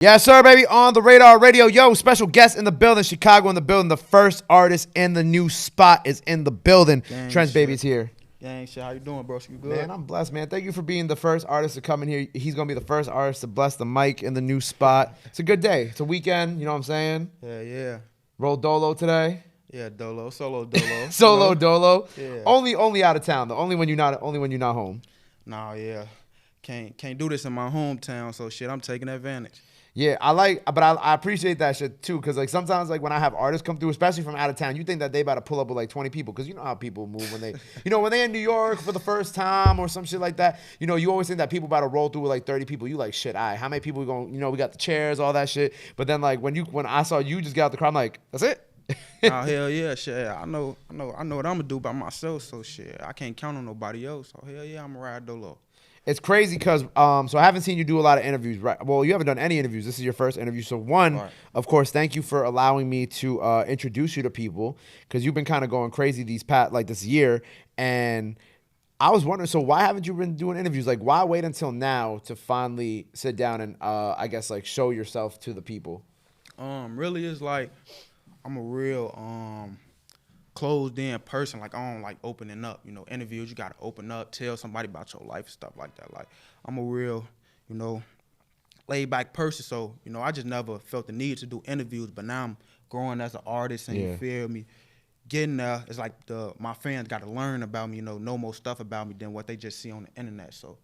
Yes, sir, baby. On the radar radio. Yo, special guest in the building. Chicago in the building. The first artist in the new spot is in the building. Trent's baby's here. Gang shit, how you doing, bro? You good? Man, I'm blessed, man. Thank you for being the first artist to come in here. He's going to be the first artist to bless the mic in the new spot. It's a good day. It's a weekend. You know what I'm saying? Yeah. Roll Dolo today. Yeah, Dolo. Solo Dolo. Solo Dolo. Yeah. Only out of town, though. Only when you're not home. Nah, yeah. Can't do this in my hometown, so shit, I'm taking advantage. Yeah, I appreciate that shit too, because like sometimes like when I have artists come through, especially from out of town, you think that they about to pull up with like 20 people, because you know how people move when they, when they in New York for the first time or some shit like that. You always think that people about to roll through with like 30 people. You like, shit, how many people we going? We got the chairs, all that shit. But then like when I saw you just get out the crowd, I'm like, that's it. Oh hell yeah, shit. I know what I'm gonna do by myself. So shit, I can't count on nobody else. So hell yeah, I'm gonna ride Dolo. It's crazy because so I haven't seen you do a lot of interviews, right? Well, you haven't done any interviews. This is your first interview. So right. Of course, thank you for allowing me to introduce you to people, because you've been kind of going crazy this year. And I was wondering, so why haven't you been doing interviews? Like, why wait until now to finally sit down and I guess like show yourself to the people? Really is like I'm a real closed in person. Like I don't like opening up, interviews. You gotta open up, tell somebody about your life and stuff like that. Like I'm a real, laid back person. So, I just never felt the need to do interviews, but now I'm growing as an artist, and you feel me, getting there. It's like my fans gotta learn about me, know more stuff about me than what they just see on the internet. So,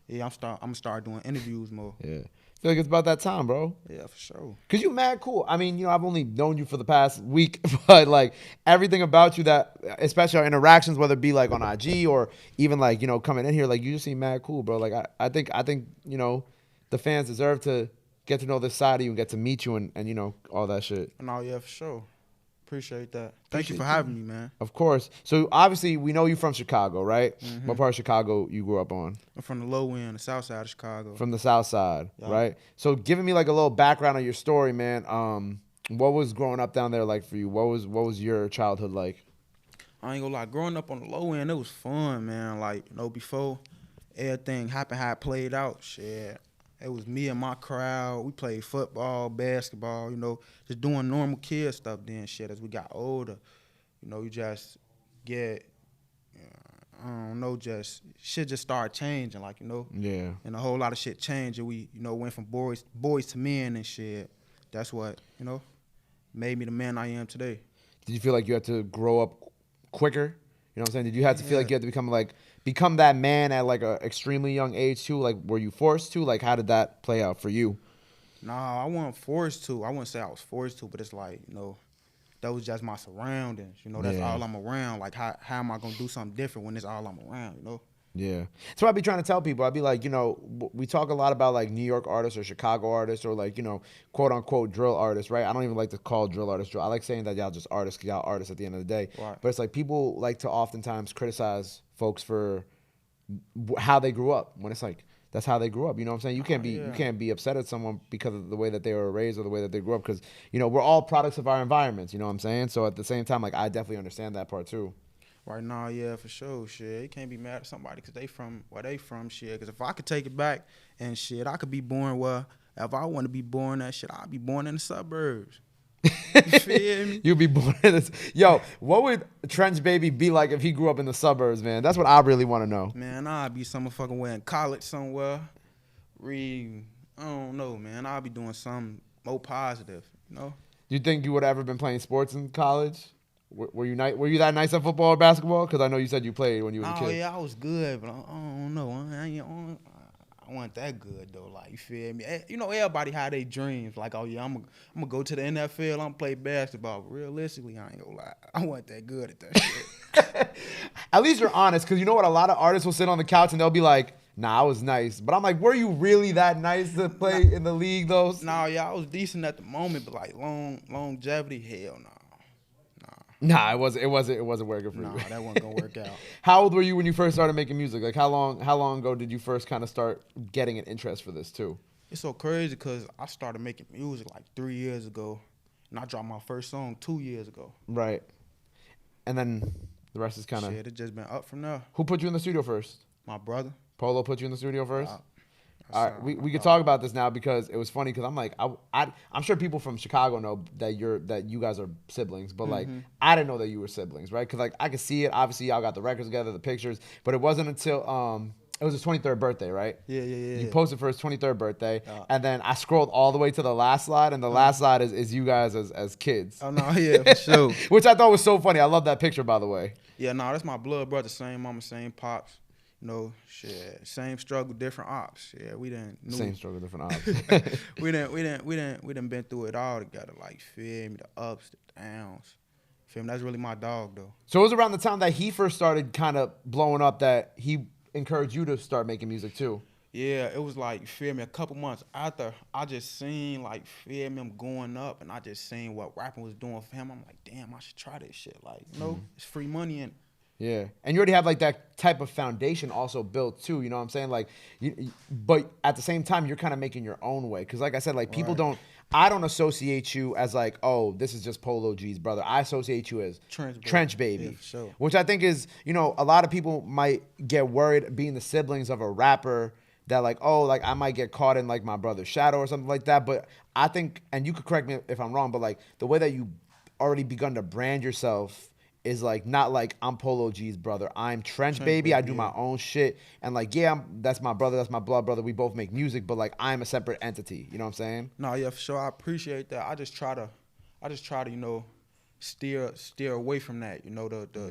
yeah, I'm gonna start doing interviews more. Yeah. I feel like it's about that time, bro. Yeah, for sure. Cause you mad cool. I mean, I've only known you for the past week, but like everything about you, that especially our interactions, whether it be like on IG or even like coming in here, like you just seem mad cool, bro. Like I think the fans deserve to get to know this side of you and get to meet you and all that shit. No, yeah, for sure. Appreciate that. Thank you for having me, man. Of course. So obviously we know you from Chicago, right? Mm-hmm. What part of Chicago you grew up on? I'm from the low end, the south side of Chicago. From the south side, right? So giving me like a little background on your story, man. What was growing up down there like for you? What was your childhood like? I ain't gonna lie, growing up on the low end, it was fun, man. Like, before everything happened, how it played out, shit. It was me and my crowd. We played football, basketball, just doing normal kid stuff then, shit. As we got older, you just get, I don't know, just shit just started changing, like, Yeah. And a whole lot of shit changed. And we, went from boys to men and shit. That's what, made me the man I am today. Did you feel like you had to grow up quicker? You know what I'm saying? Did you have to feel like you had to become that man at like a extremely young age too? Like, were you forced to? Like, how did that play out for you? Nah, I wasn't forced to. I wouldn't say I was forced to, but it's like, that was just my surroundings. That's all I'm around. Like, how am I gonna do something different when it's all I'm around, Yeah. That's what I be trying to tell people. I'd be like, we talk a lot about like New York artists or Chicago artists or like, quote unquote drill artists, right? I don't even like to call drill artists drill. I like saying that y'all just artists because y'all artists at the end of the day. Right. But it's like people like to oftentimes criticize folks for how they grew up when it's like, that's how they grew up. You know what I'm saying? You can't be upset at someone because of the way that they were raised or the way that they grew up, because, we're all products of our environments. You know what I'm saying? So at the same time, like I definitely understand that part too. Right now, yeah, for sure, shit. You can't be mad at somebody because they from where they from, shit. Because if I could take it back and shit, I could be born where, if I want to be born that shit, I'd be born in the suburbs. You feel me? You'd be born in this. Yo, what would Trent's baby be like if he grew up in the suburbs, man? That's what I really want to know. Man, I'd be some fucking way in college somewhere. I don't know, man. I'd be doing something more positive, You think you would have ever been playing sports in college? Were you that nice at football or basketball? Because I know you said you played when you was a kid. Oh, yeah, I was good, but I don't know. I wasn't that good, though. Like, you feel me? Everybody had their dreams. Like, oh, yeah, I'm gonna go to the NFL, I'm gonna play basketball. But realistically, I ain't gonna lie. I wasn't that good at that shit. At least you're honest, because you know what? A lot of artists will sit on the couch and they'll be like, nah, I was nice. But I'm like, were you really that nice to play in the league, though? Nah, yeah, I was decent at the moment, but, like, longevity, hell no. Nah, it wasn't working for you. Nah, that wasn't gonna work out. How old were you when you first started making music? Like, how long ago did you first kind of start getting an interest for this too? It's so crazy because I started making music like 3 years ago, and I dropped my first song 2 years ago. Right. And then the rest is kind of... Shit, it just been up from there. Who put you in the studio first? My brother. Polo put you in the studio first? All right, we could talk about this now because it was funny because I'm like I'm sure people from Chicago know that you guys are siblings, but like I didn't know that you were siblings, right? Because like I could see it. Obviously, y'all got the records together, the pictures, but it wasn't until it was his 23rd birthday, right? Yeah. You posted for his 23rd birthday, and then I scrolled all the way to the last slide, and the last slide is you guys as kids. Oh no, yeah, for sure. Which I thought was so funny. I love that picture, by the way. Yeah, no, that's my blood brother, same mama, same pops. You know, shit, same struggle, different ops. Yeah, we didn't. Same struggle, different ops. we didn't been through it all together. Like, feel me, the ups, the downs. Feel me, that's really my dog though. So it was around the time that he first started kind of blowing up that he encouraged you to start making music too. Yeah, it was like, feel me, a couple months after I just seen like, feel me, him going up, and I just seen what rapping was doing for him. I'm like, damn, I should try this shit. Like, you know, it's free money in it. Yeah, and you already have like that type of foundation also built too. You know what I'm saying? Like, but at the same time, you're kind of making your own way. Because like I said, like people don't. I don't associate you as like, oh, this is just Polo G's brother. I associate you as Trench Baby, yeah, for sure. Which I think is, you know, a lot of people might get worried being the siblings of a rapper that like, oh, like I might get caught in like my brother's shadow or something like that. But I think, and you could correct me if I'm wrong, but like the way that you already begun to brand yourself is like not like I'm Polo G's brother. I'm Trench Baby. I do my own shit. And like, yeah, that's my brother. That's my blood brother. We both make music, but like I'm a separate entity. You know what I'm saying? No, yeah, for sure. I appreciate that. I just try to, you know, steer away from that. You know,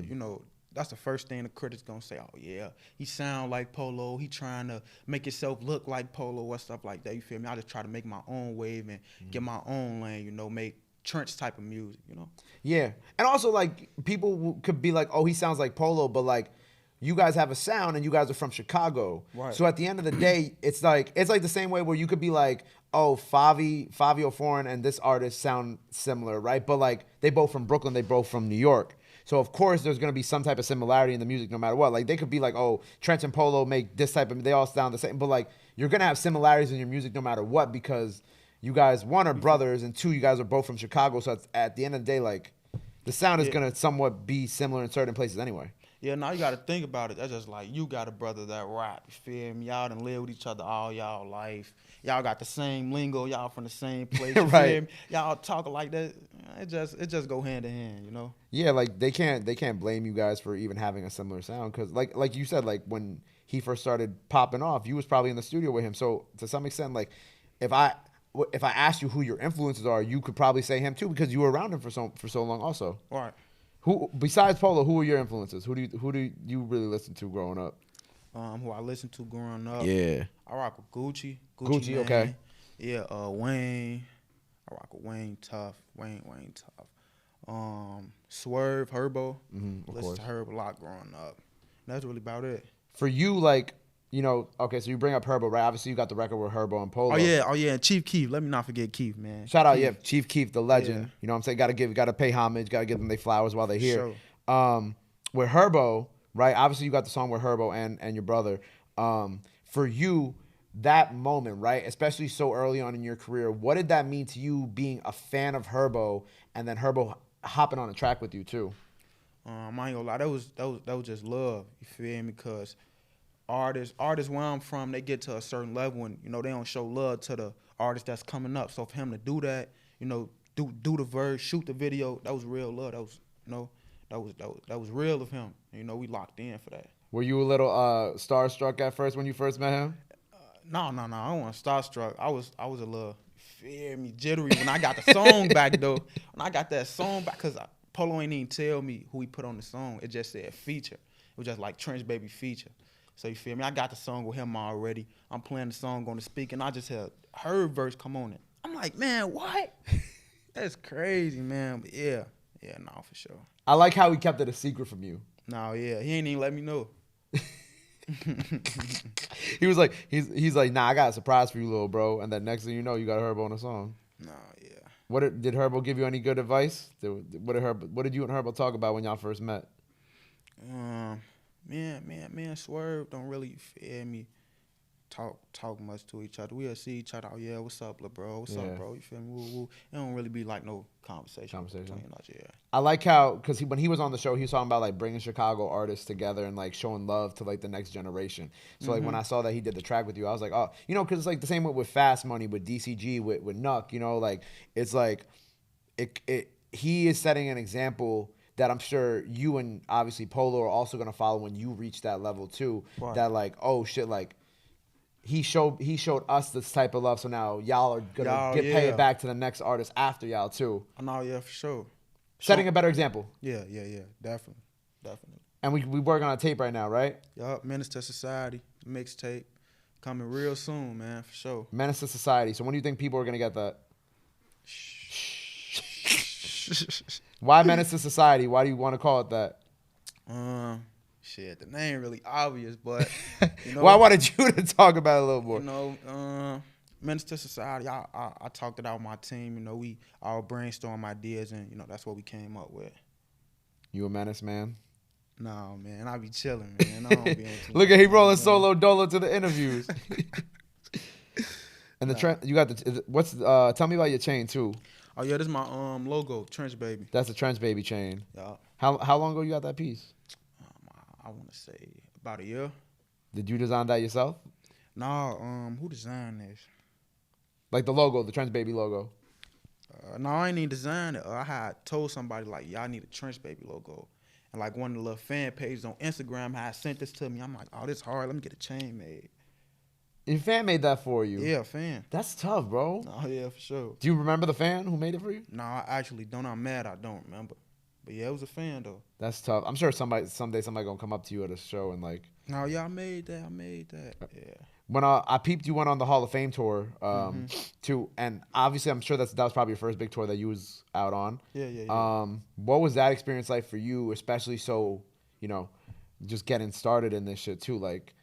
you know, that's the first thing the critics gonna say. Oh yeah, he sound like Polo. He trying to make himself look like Polo or stuff like that. You feel me? I just try to make my own wave and get my own lane. You know, make Trench type of music, you know? Yeah. And also, like, people could be like, oh, he sounds like Polo, but, like, you guys have a sound and you guys are from Chicago. Right. So at the end of the day, it's like the same way where you could be like, oh, Fabio Foreign and this artist sound similar, right? But, like, they both from Brooklyn, they both from New York. So, of course, there's going to be some type of similarity in the music no matter what. Like, they could be like, oh, Trench and Polo make this type of, they all sound the same. But, like, you're going to have similarities in your music no matter what because you guys, one, are brothers, and two, you guys are both from Chicago. So at the end of the day, like, the sound is going to somewhat be similar in certain places anyway. Yeah, now you got to think about it. That's just like you got a brother that rap. You feel me? Y'all done live with each other all y'all life. Y'all got the same lingo. Y'all from the same place. You right. Feel me? Y'all talking like that. It just go hand in hand, you know? Yeah, like, they can't blame you guys for even having a similar sound. Because, like you said, like, when he first started popping off, you was probably in the studio with him. So, to some extent, like, if I asked you who your influences are, you could probably say him too because you were around him for so long also. All right. Who besides Polo, who are your influences? Who do you really listen to growing up? Who I listened to growing up? Yeah. I rock with Gucci. Gucci, okay. Yeah, Wayne. I rock with Wayne tough. Wayne tough. Swerve, Herbo. Listen to Herb a lot growing up. And that's really about it. For you, like, you know, okay, so you bring up Herbo, right? Obviously, you got the record with Herbo and Polo. Oh yeah, and Chief Keef. Let me not forget Keef, man. Shout out, Keef. yeah, Chief Keef, the legend. Yeah. You know what I'm saying? Got to pay homage, got to give them their flowers while they're here. Sure. With Herbo, right? Obviously, you got the song with Herbo and your brother. For you, that moment, right? Especially so early on in your career, what did that mean to you being a fan of Herbo and then Herbo hopping on a track with you too? I ain't gonna lie, that was just love. You feel me? Because artists where I'm from, they get to a certain level and, you know, they don't show love to the artist that's coming up. So for him to do that, you know, do the verse, shoot the video, that was real love. That was, you know, that was real of him. You know, we locked in for that. Were you a little starstruck at first when you first met him? No, I don't want starstruck. I was a little, feel me, jittery when I got the song back though. When I got that song back, cause Polo ain't even tell me who he put on the song. It just said feature. It was just like Trench Baby feature. So you feel me? I got the song with him already. I'm playing the song on the speaker, and I just heard verse come on it. I'm like, man, what? That's crazy, man. But yeah, no, for sure. I like how he kept it a secret from you. No, yeah, he ain't even let me know. He was like, he's like, nah, I got a surprise for you, little bro. And then next thing you know, you got Herbo on the song. No, yeah. Did Herbo give you any good advice? What did you and Herbo talk about when y'all first met? Man, Swerve don't really, feel me, talk much to each other. We'll see each other. Oh yeah, what's up, little bro? What's up, bro? You feel me? Woo, woo. It don't really be like no conversation between us. Yeah. I like how because when he was on the show, he was talking about like bringing Chicago artists together and like showing love to like the next generation. So like when I saw that he did the track with you, I was like, oh, you know, because it's like the same with Fast Money, with DCG, with Nuck. You know, like it's like he is setting an example that I'm sure you and obviously Polo are also gonna follow when you reach that level too. Right. That like, oh shit, like he showed us this type of love, so now y'all are gonna pay it back to the next artist after y'all too. I know, yeah, for sure. Setting a better example. Yeah, definitely. And we working on a tape right now, right? Yup, Menace to Society, mixtape, coming real soon, man, for sure. Menace to Society. So when do you think people are gonna get that? Why Menace to Society? Why do you want to call it that? Shit, the name really obvious, but you know. Well, I wanted you to talk about it a little more. You know, Menace to Society. I talked it out with my team. You know, we all brainstorm ideas, and you know that's what we came up with. You a menace, man? No, man, I be chilling, man. I don't be Look at he rolling solo dolo to the interviews. And the trend, you got the what's? Tell me about your chain too. Oh yeah, this is my logo, Trench Baby. That's a Trench Baby chain. Yeah. How long ago you got that piece? I want to say about a year. Did you design that yourself? No, who designed this? Like the logo, the Trench Baby logo. No, I ain't even designed it. I had told somebody like, y'all need a Trench Baby logo. And like one of the little fan pages on Instagram had sent this to me. I'm like, oh, this hard. Let me get a chain made. Your fan made that for you? Yeah, fan. That's tough, bro. Oh, yeah, for sure. Do you remember the fan who made it for you? No, I actually don't. I'm mad I don't remember. But yeah, it was a fan, though. That's tough. I'm sure someday somebody going to come up to you at a show and like... No, yeah, I made that. Yeah. When I peeped you went on the Hall of Fame tour, too, and obviously I'm sure that was probably your first big tour that you was out on. Yeah. What was that experience like for you, especially so, you know, just getting started in this shit too, like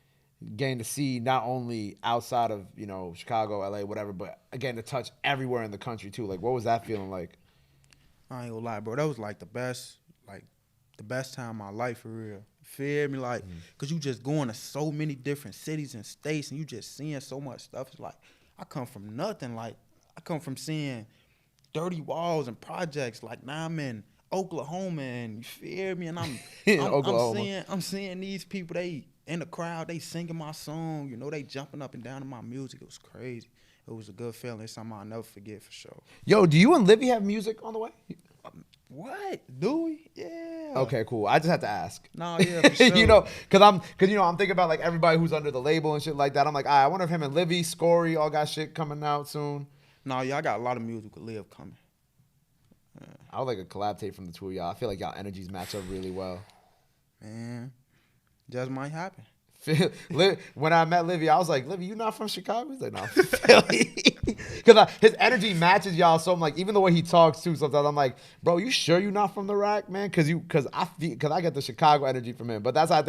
getting to see not only outside of, you know, Chicago, LA, whatever, but again to touch everywhere in the country too. Like, what was that feeling like? I ain't gonna lie, bro. That was like the best time of my life for real. Feel me? Like, cause you just going to so many different cities and states and you just seeing so much stuff. It's like, I come from nothing. Like, I come from seeing dirty walls and projects. Like, now I'm in Oklahoma and you feel me? And I'm seeing these people, they in the crowd, they singing my song, you know, they jumping up and down to my music. It was crazy. It was a good feeling. It's something I'll never forget for sure. Yo, do you and Livy have music on the way? What? Do we? Yeah. Okay, cool. I just had to ask. No, yeah, for sure. You know, I'm thinking about like everybody who's under the label and shit like that. I'm like, I wonder if him and Livy, Scory, all got shit coming out soon. No, yeah, I got a lot of music with Liv coming. Yeah. I would like a collab tape from the two of y'all. I feel like y'all energies match up really well. Man, just might happen. When I met Livy, I was like, Livy, you not from Chicago? He's like, no, I'm from Philly. Because his energy matches y'all, so I'm like, even the way he talks too, sometimes I'm like, bro, you sure you not from the rack, man? Because I get the Chicago energy from him. But that's why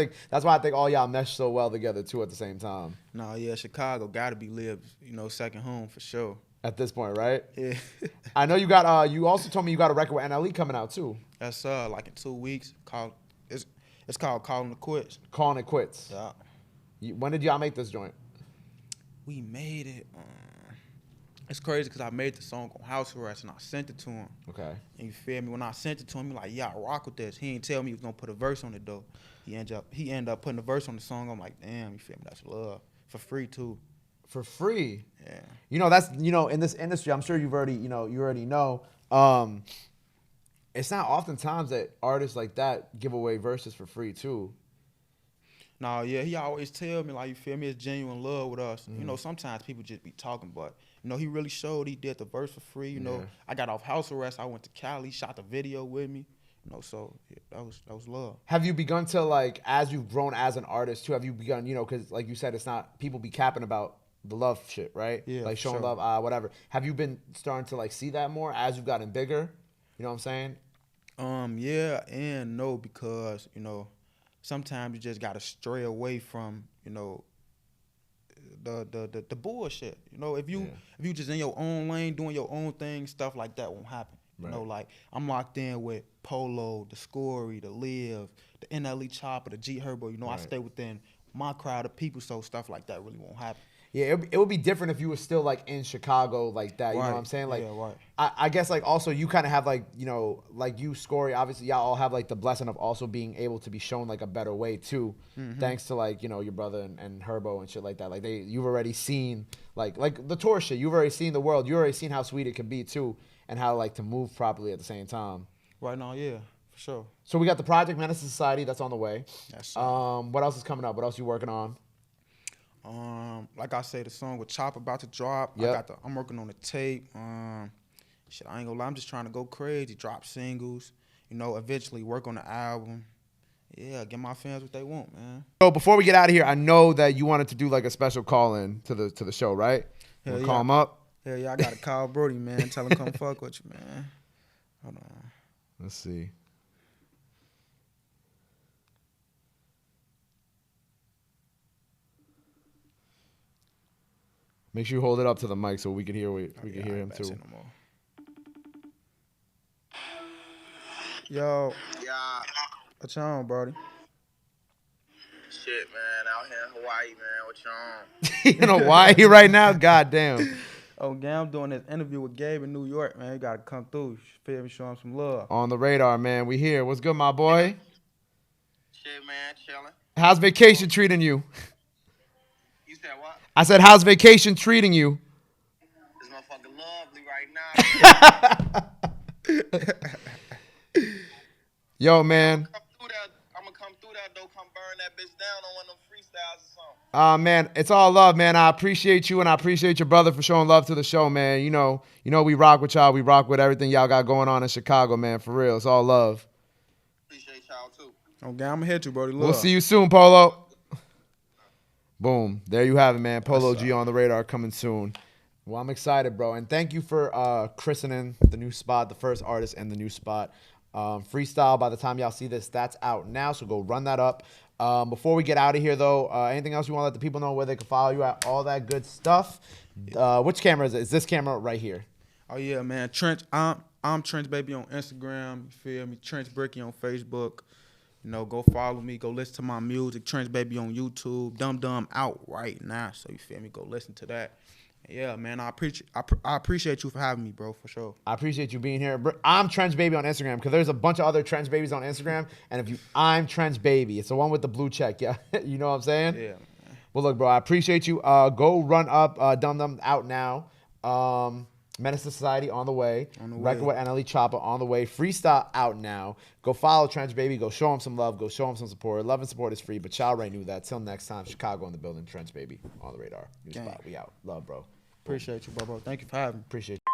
I think all y'all mesh so well together too at the same time. No, yeah, Chicago gotta be Liv's, you know, second home for sure. At this point, right? Yeah. I know you got. You also told me you got a record with NLE coming out too. That's like in 2 weeks. It's called Calling It Quits. Calling It Quits. Yeah. When did y'all make this joint? We made it. It's crazy because I made the song on house arrest and I sent it to him. Okay. And you feel me? When I sent it to him, he like, yeah, I rock with this. He didn't tell me he was gonna put a verse on it though. He ended up putting a verse on the song. I'm like, damn, you feel me? That's love. For free too. For free. Yeah. You know, that's, you know, in this industry, I'm sure you already know. It's not oftentimes that artists like that give away verses for free too. No, yeah, he always tell me, like, you feel me, it's genuine love with us. You know, sometimes people just be talking, but, you know, he really showed he did the verse for free. You know, I got off house arrest. I went to Cali, shot the video with me. You know, so yeah, that was love. Have you begun to, like, as you've grown as an artist too, have you begun, you know, because like you said, it's not, people be capping about the love shit, right? Yeah, like showing love, whatever. Have you been starting to, like, see that more as you've gotten bigger? You know what I'm saying? Yeah and no, because, you know, sometimes you just gotta stray away from, you know, the bullshit. You know, if you just in your own lane doing your own thing, stuff like that won't happen. You know, like I'm locked in with Polo, the Scory, the Liv, the NLE Choppa, the G Herbo. You know, I stay within my crowd of people, so stuff like that really won't happen. Yeah, it would be different if you were still like in Chicago like that. You know what I'm saying? Like, right. I guess like also you kind of have like, you know, like you, Scory, obviously y'all all have like the blessing of also being able to be shown like a better way too, thanks to like, you know, your brother and Herbo and shit like that. Like you've already seen like the tour shit. You've already seen the world. You already seen how sweet it can be too, and how like to move properly at the same time. Right now, yeah, for sure. So we got the project Menace Society that's on the way. Yes, What else is coming up? What else you working on? Like I say, the song with Choppa about to drop. Yep. I'm working on the tape. Shit, I ain't gonna lie, I'm just trying to go crazy, drop singles, you know, eventually work on the album. Yeah, get my fans what they want, man. So before we get out of here, I know that you wanted to do like a special call in to the show, right? Hell yeah. Call him up. Hell yeah, I gotta call Brody, man. Tell him come fuck with you, man. Hold on. Let's see. Make sure you hold it up to the mic so we can hear hear him too. No more. Yo. Yeah. What you on, Brody? Shit, man. Out here in Hawaii, man. What you on? In Hawaii right now? God damn. Oh, yeah, I'm doing this interview with Gabe in New York, man. You gotta come through. Feel me? Show him some love. On the radar, man. We here. What's good, my boy? Shit, man. Chilling. How's vacation treating you? You said what? I said, how's vacation treating you? This motherfucker lovely right now. Yo, man. I'm gonna come through that though. Come burn that bitch down on one of them freestyles or something. Man, it's all love, man. I appreciate you and I appreciate your brother for showing love to the show, man. You know we rock with y'all. We rock with everything y'all got going on in Chicago, man. For real, it's all love. Appreciate y'all too. Okay, I'm gonna hit you, Brody. Love. We'll see you soon, Polo. Boom. There you have it, man. Polo G on the radar coming soon. Well, I'm excited, bro. And thank you for christening the new spot, the first artist in the new spot. Freestyle, by the time y'all see this, that's out now. So go run that up. Before we get out of here, though, anything else you want to let the people know where they can follow you at? All that good stuff. Which camera is it? Is this camera right here? Oh, yeah, man. Trench. I'm Trench Baby on Instagram. You feel me? Trench Bricky on Facebook. You know, go follow me. Go listen to my music. Trench Baby on YouTube. Dum Dum out right now. So you feel me? Go listen to that. Yeah, man. I appreciate you for having me, bro. For sure. I appreciate you being here. I'm Trench Baby on Instagram because there's a bunch of other Trench Babies on Instagram. And I'm Trench Baby. It's the one with the blue check. Yeah, you know what I'm saying? Yeah. Man. Well, look, bro. I appreciate you. Go run up. Dum Dum out now. Menace Society on the way. Record with NLE Choppa on the way. Freestyle out now. Go follow Trench Baby. Go show him some love. Go show him some support. Love and support is free, but y'all already knew that. Till next time, Chicago in the building. Trench Baby on the radar. New spot. We out. Love, bro. Appreciate you, bro. Thank you for having me. Appreciate you.